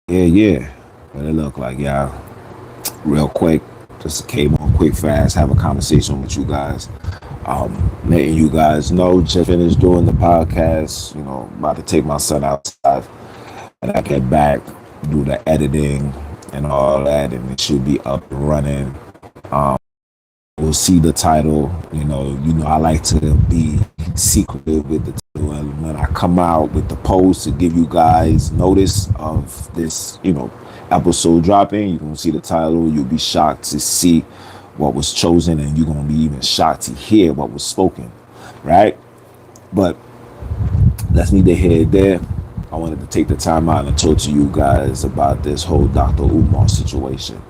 Yeah. What it look like, y'all? Real quick, just came on quick, fast, have a conversation with you guys. Letting you guys know, just finished doing the podcast. About to take my son outside, and I get back, do the editing and all that, and it should be up and running. We'll see the title. I like to be secretive with the title, and when I come out with the post to give you guys notice of this, episode dropping, you can see the title. You'll be shocked to see what was chosen, and you're gonna be even shocked to hear what was spoken, right? But that's neither here nor there. I wanted to take the time out and talk to you guys about this whole Dr. Umar situation.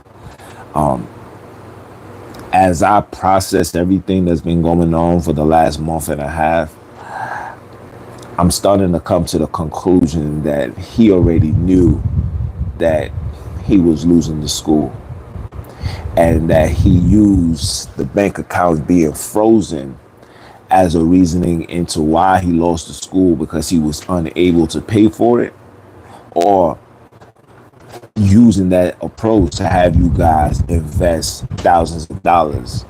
As I processed everything that's been going on for the last month and a half, I'm starting to come to the conclusion that he already knew that he was losing the school, and that he used the bank account being frozen as a reasoning into why he lost the school, because he was unable to pay for it, or using that approach to have you guys invest thousands of dollars.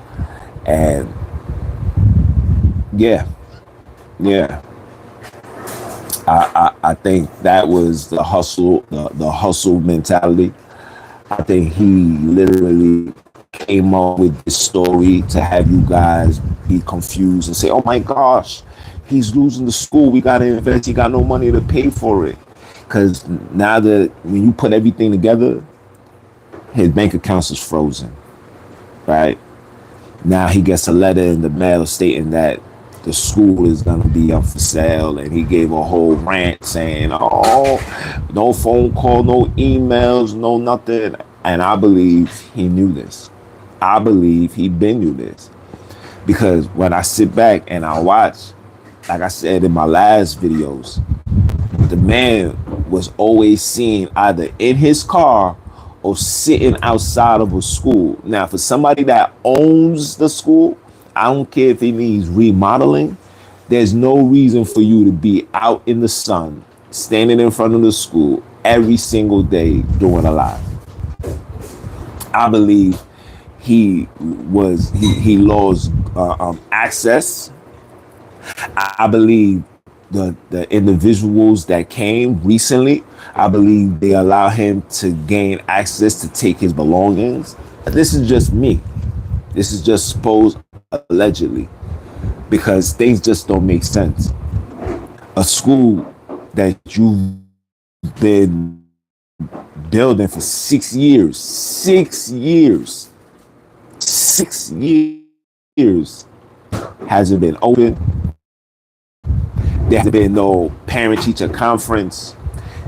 And yeah, yeah, I think that was the hustle mentality. I think he literally came up with this story to have you guys be confused and say, oh my gosh, he's losing the school, we got to invest, he got no money to pay for it. Because now that when you put everything together, his bank accounts is frozen, right? Now he gets a letter in the mail stating that the school is going to be up for sale, and he gave a whole rant saying, oh, no phone call, no emails, no nothing. And I believe he knew this. I believe he been knew this, because when I sit back and I watch, like I said in my last videos, the man was always seen either in his car or sitting outside of a school. Now, for somebody that owns the school, I don't care if it needs remodeling, there's no reason for you to be out in the sun, standing in front of the school every single day doing a live. I believe he lost access. I believe the individuals that came recently, I believe they allow him to gain access to take his belongings. This is just me. This is just supposed allegedly, because things just don't make sense. A school that you've been building for 6 years, 6 years hasn't been open. There hasn't been no parent-teacher conference.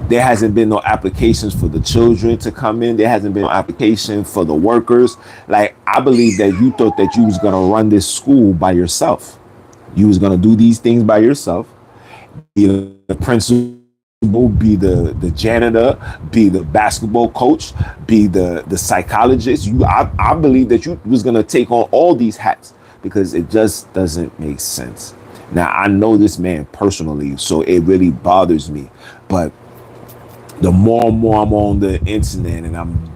There hasn't been no applications for the children to come in. There hasn't been no application for the workers. Like, I believe that you thought that you was going to run this school by yourself. You was going to do these things by yourself. Be the principal, be the janitor, be the basketball coach, be the psychologist. I believe that you was going to take on all these hats, because it just doesn't make sense. Now, I know this man personally, so it really bothers me. But the more and more I'm on the internet and I'm,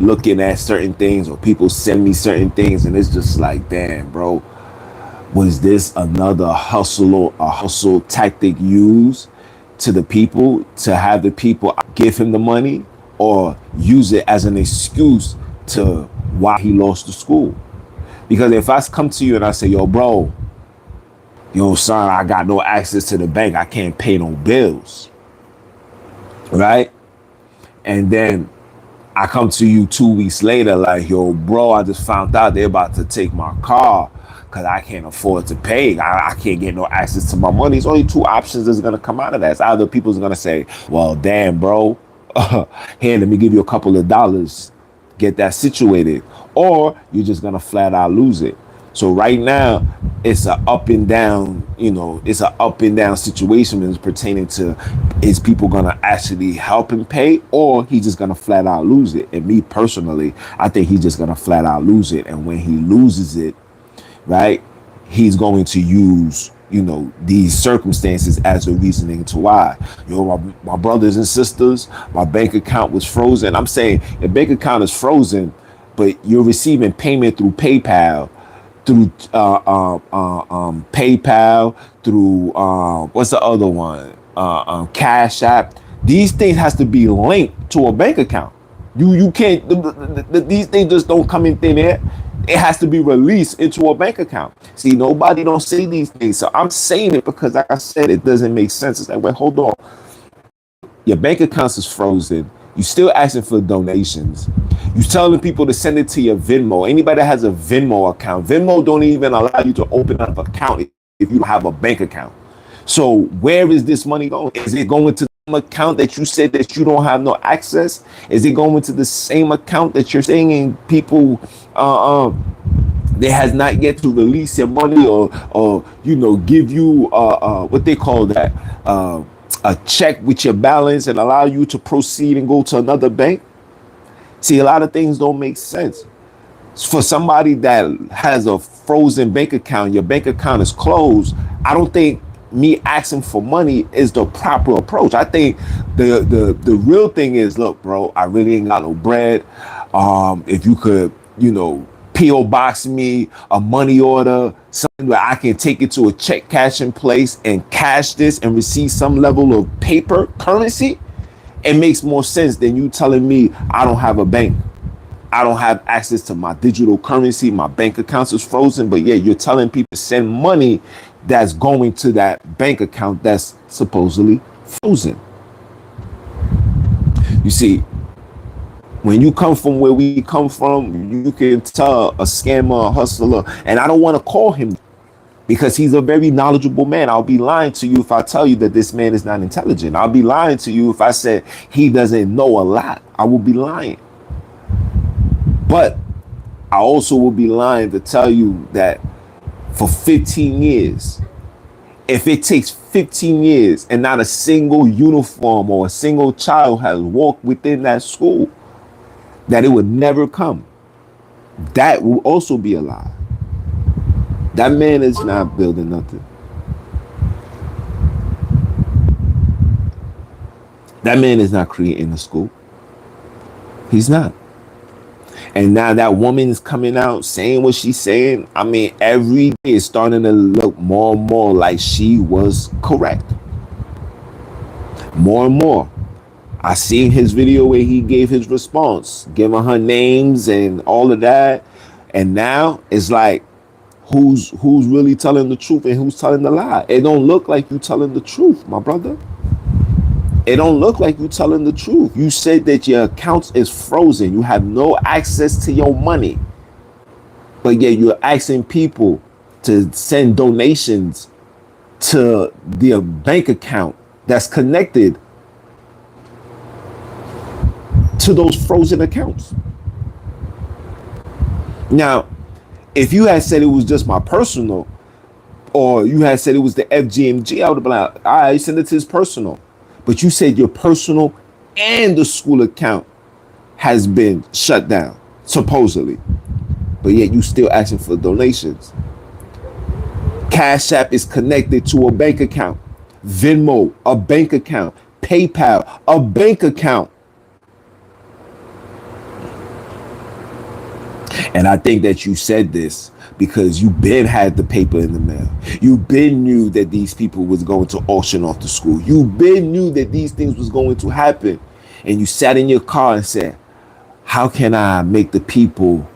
looking at certain things, or people send me certain things, and it's just like, damn, bro, was this another hustle or a hustle tactic used to the people to have the people give him the money, or use it as an excuse to why he lost the school? Because if I come to you and I say, yo, bro, son, I got no access to the bank, I can't pay no bills, right? And then I come to you 2 weeks later like, yo, bro, I just found out they're about to take my car because I can't afford to pay. I can't get no access to my money. There's only two options that's going to come out of that. It's either people's going to say, well, damn, bro, here, let me give you a couple of dollars, get that situated. Or you're just going to flat out lose it. So right now, it's an up and down, it's an up and down situation that's pertaining to, is people going to actually help him pay, or he's just going to flat out lose it? And me personally, I think he's just going to flat out lose it. And when he loses it, right, he's going to use, these circumstances as a reasoning to why. My brothers and sisters, my bank account was frozen. I'm saying the bank account is frozen, but you're receiving payment through PayPal, through PayPal, through what's the other one? Cash App. These things has to be linked to a bank account. You can't. These things just don't come in thin air. It has to be released into a bank account. See, nobody don't say these things, so I'm saying it because, like I said, it doesn't make sense. It's like, wait, hold on. Your bank accounts is frozen. You still asking for donations. You telling people to send it to your Venmo. Anybody that has a Venmo account, Venmo don't even allow you to open up an account if you have a bank account. So where is this money going? Is it going to the account that you said that you don't have no access? Is it going to the same account that you're saying people they has not yet to release your money or give you what they call that a check with your balance and allow you to proceed and go to another bank? See, a lot of things don't make sense. For somebody that has a frozen bank account, your bank account is closed, I don't think me asking for money is the proper approach. I think the real thing is, look, bro, I really ain't got no bread. If you could, P.O. box me a money order, something where I can take it to a check cashing place and cash this and receive some level of paper currency, it makes more sense than you telling me I don't have a bank. I don't have access to my digital currency. My bank accounts is frozen. But yeah, you're telling people to send money that's going to that bank account that's supposedly frozen. You see, when you come from where we come from, you can tell a scammer, a hustler, and I don't want to call him because he's a very knowledgeable man. I'll be lying to you if I tell you that this man is not intelligent. I'll be lying to you if I said he doesn't know a lot. I will be lying. But I also will be lying to tell you that for 15 years, if it takes 15 years and not a single uniform or a single child has walked within that school, that it would never come. That will also be a lie. That man is not building nothing. That man is not creating a school. He's not. And now that woman is coming out saying what she's saying. I mean, every day is starting to look more and more like she was correct. More and more. I seen his video where he gave his response, giving her names and all of that. And now it's like, who's really telling the truth and who's telling the lie? It don't look like you telling the truth, my brother. It don't look like you telling the truth. You said that your account is frozen. You have no access to your money. But yet you're asking people to send donations to their bank account that's connected to those frozen accounts. Now, if you had said it was just my personal, or you had said it was the FGMG, I would have been like, all right, send it to his personal. But you said your personal and the school account has been shut down, supposedly. But yet you still asking for donations. Cash App is connected to a bank account. Venmo, a bank account. PayPal, a bank account. And I think that you said this because you been had the paper in the mail. You been knew that these people was going to auction off the school. You been knew that these things was going to happen. And you sat in your car and said, how can I make the people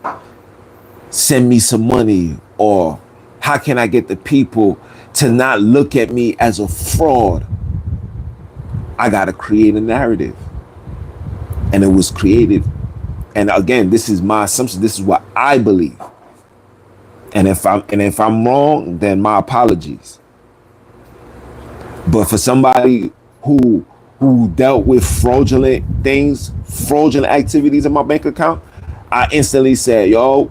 send me some money? Or how can I get the people to not look at me as a fraud? I got to create a narrative. And it was created. And again, this is my assumption. This is what I believe. And if I'm wrong, then my apologies. But for somebody who dealt with fraudulent things, fraudulent activities in my bank account, I instantly said, yo,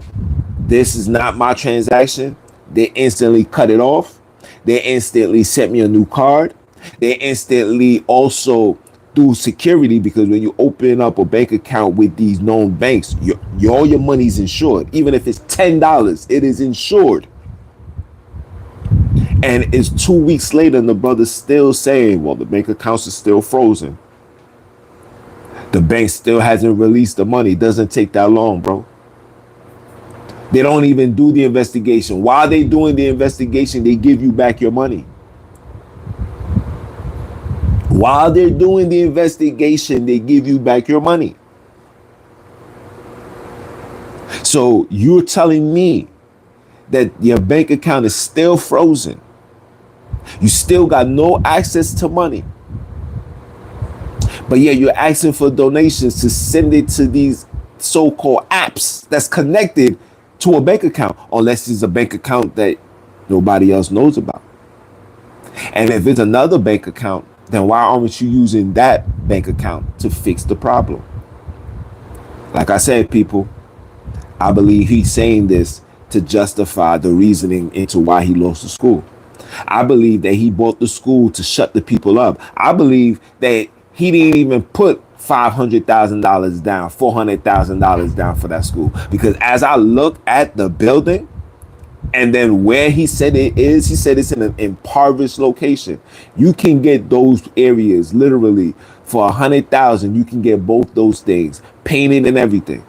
this is not my transaction. They instantly cut it off. They instantly sent me a new card. They instantly also through security, because when you open up a bank account with these known banks, all your money's insured. Even if it's $10, it is insured. And it's 2 weeks later and the brother's still saying, well, the bank accounts is still frozen. The bank still hasn't released the money. It doesn't take that long, bro. They don't even do the investigation. While they doing the investigation, they give you back your money. While they're doing the investigation, they give you back your money. So you're telling me that your bank account is still frozen. You still got no access to money. But yeah, you're asking for donations to send it to these so-called apps that's connected to a bank account, unless it's a bank account that nobody else knows about. And if it's another bank account, then why aren't you using that bank account to fix the problem? Like I said, people, I believe he's saying this to justify the reasoning into why he lost the school. I believe that he bought the school to shut the people up. I believe that he didn't even put $500,000 down, $400,000 down for that school. Because as I look at the building and then where he said it is, he said it's in an impoverished location. You can get those areas literally for 100,000. You can get both those things painted and everything.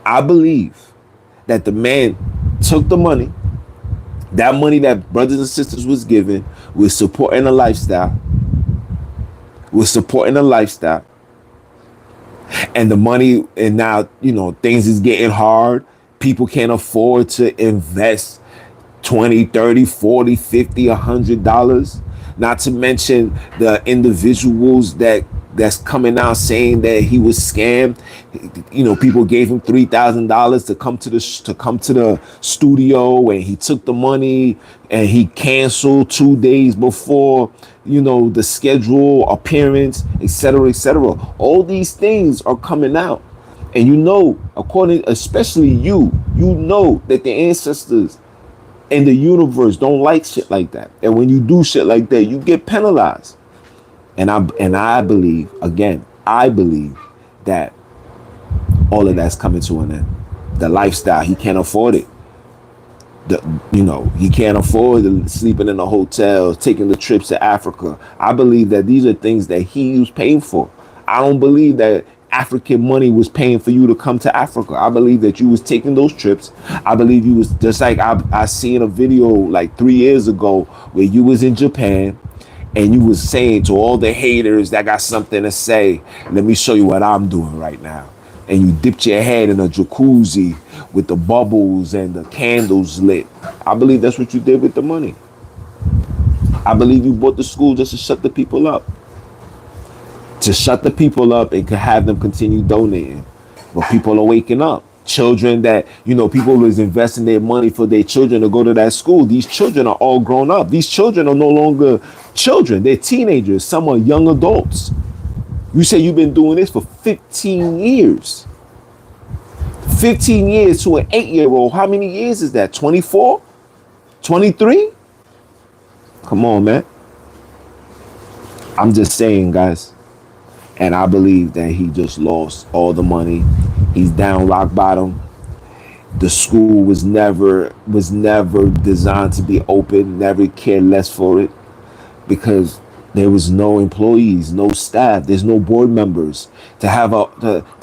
I believe that the man took the money, that money that brothers and sisters was given, was supporting a lifestyle, and the money, and now, you know, things is getting hard. People can't afford to invest 20, 30, 40, 50, $100. Not to mention the individuals that's coming out saying that he was scammed. You know, people gave him $3,000 to come to the studio, and he took the money and he canceled 2 days before, you know, the schedule appearance, etc., etc. All these things are coming out, and you know, especially you know that the ancestors and the universe don't like shit like that. And when you do shit like that, you get penalized. And I believe, again, that all of that's coming to an end. The lifestyle, he can't afford it. He can't afford sleeping in the hotels, taking the trips to Africa. I believe that these are things that he was paying for. I don't believe that African money was paying for you to come to Africa. I believe that you was taking those trips. I believe you was just like I seen a video like 3 years ago where you was in Japan and you was saying to all the haters that got something to say, let me show you what I'm doing right now. And you dipped your head in a jacuzzi with the bubbles and the candles lit. I believe that's what you did with the money. I believe you bought the school just to shut the people up. To shut the people up and could have them continue donating. But people are waking up. Children that, people was investing their money for their children to go to that school. These children are all grown up. These children are no longer children. They're teenagers. Some are young adults. You say you've been doing this for 15 years. 15 years to an 8-year-old. How many years is that? 24? 23? Come on, man. I'm just saying, guys. And I believe that he just lost all the money. He's down rock bottom. The school was never designed to be open. Never cared less for it because there was no employees, no staff. There's no board members. To have a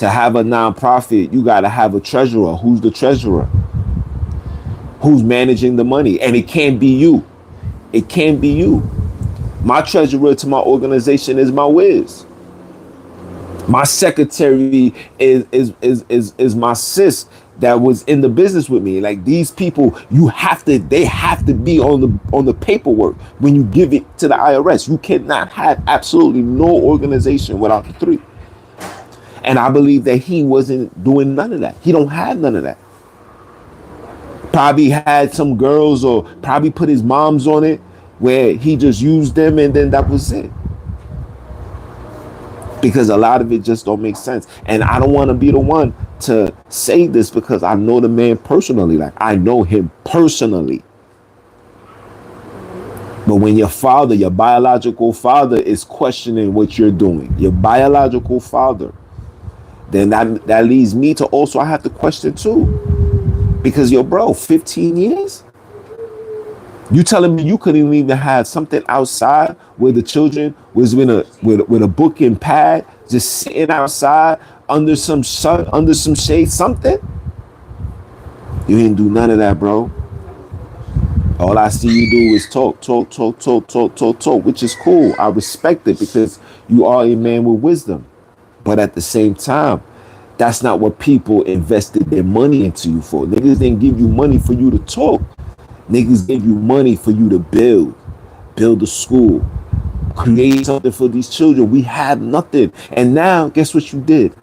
nonprofit, you got to have a treasurer. Who's the treasurer? Who's managing the money? And it can't be you. It can't be you. My treasurer to my organization is my whiz. My secretary is my sis that was in the business with me. Like these people, they have to be on the paperwork when you give it to the IRS. You cannot have absolutely no organization without the three. And I believe that he wasn't doing none of that. He don't have none of that. Probably had some girls or probably put his moms on it where he just used them and then that was it. Because a lot of it just don't make sense. And I don't want to be the one to say this because I know the man personally. Like I know him personally. But when your father, your biological father is questioning what you're doing, your biological father, then that leads me to also I have to question too. Because bro, 15 years? You telling me you couldn't even have something outside where the children was with a book and pad, just sitting outside under some sun, under some shade, something? You didn't do none of that, bro. All I see you do is talk, talk, talk, talk, talk, talk, talk, which is cool. I respect it because you are a man with wisdom. But at the same time, that's not what people invested their money into you for. Niggas didn't give you money for you to talk. Niggas gave you money for you to build a school, create something for these children. We have nothing. And now, guess what you did?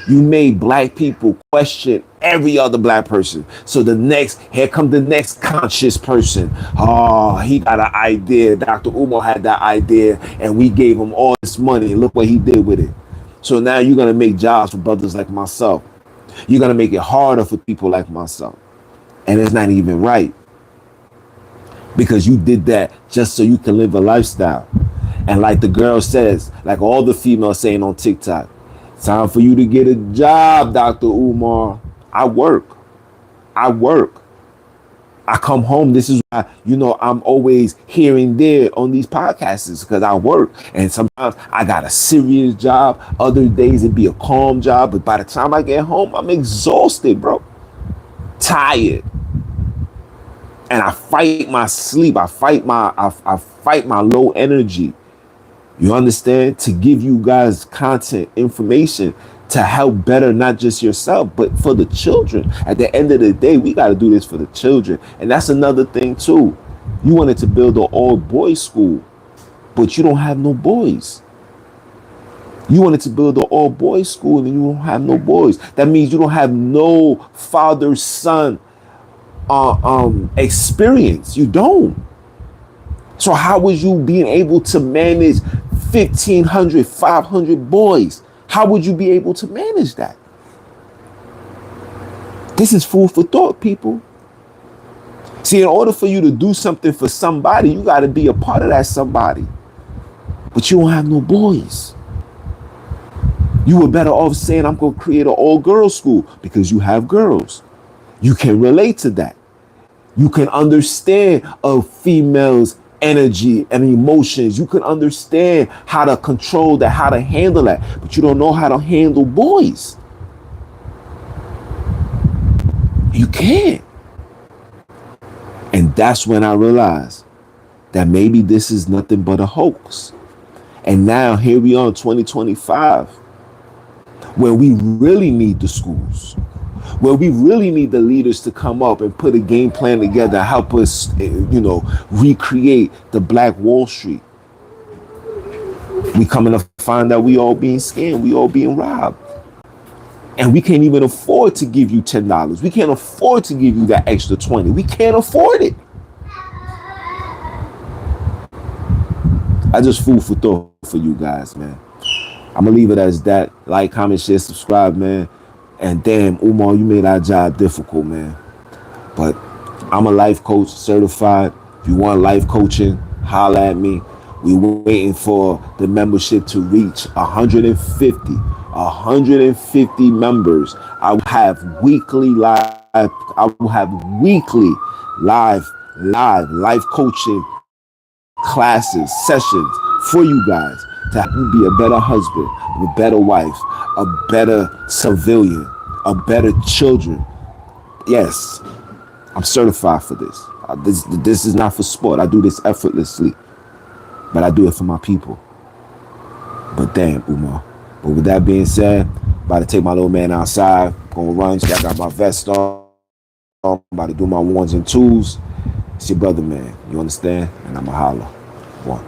You made black people question every other black person. So here comes the next conscious person. Oh, he got an idea. Dr. Umar had that idea, and we gave him all this money. And look what he did with it. So now you're going to make jobs for brothers like myself. You're going to make it harder for people like myself. And it's not even right. Because you did that just so you can live a lifestyle. And like the girl says, like all the females saying on TikTok, time for you to get a job, Dr. Umar. I work. I come home. This is why, I'm always here and there on these podcasts because I work. And sometimes I got a serious job. Other days it'd be a calm job. But by the time I get home, I'm exhausted, bro. Tired. And I fight my sleep. I fight my low energy. You understand? To give you guys content, information to help better not just yourself, but for the children. At the end of the day, we got to do this for the children. And that's another thing too. You wanted to build an all-boys school, but you don't have no boys. You wanted to build an all-boys school and you don't have no boys. That means you don't have no father-son experience. You don't. So how was you being able to manage 1,500, 500 boys? How would you be able to manage that? This is food for thought, people. See, in order for you to do something for somebody, you got to be a part of that somebody. But you don't have no boys. You were better off saying, I'm going to create an all-girls school because you have girls. You can relate to that. You can understand a female's energy and emotions. You can understand how to control that, how to handle that, but you don't know how to handle boys. You can't. And that's when I realized that maybe this is nothing but a hoax. And now here we are in 2025, where we really need the schools, where we really need the leaders to come up and put a game plan together, help us, recreate the Black Wall Street. We coming to find out we all being scammed, we all being robbed. And we can't even afford to give you $10. We can't afford to give you that extra 20. We can't afford it. I just food for thought for you guys, man. I'm gonna leave it as that. Like, comment, share, subscribe, man. And damn, Umar, you made our job difficult, man. But I'm a life coach, certified. If you want life coaching, holla at me. We're waiting for the membership to reach 150 members. I will have weekly live. I will have weekly live life coaching classes, sessions for you guys to help you be a better husband, a better wife, a better civilian, a better children. Yes, I'm certified for this. This is not for sport. I do this effortlessly, but I do it for my people. But damn, Umar. But with that being said, about to take my little man outside. Gonna run. I got my vest on. I'm about to do my ones and twos. It's your brother, man. You understand? And I'ma holler. One.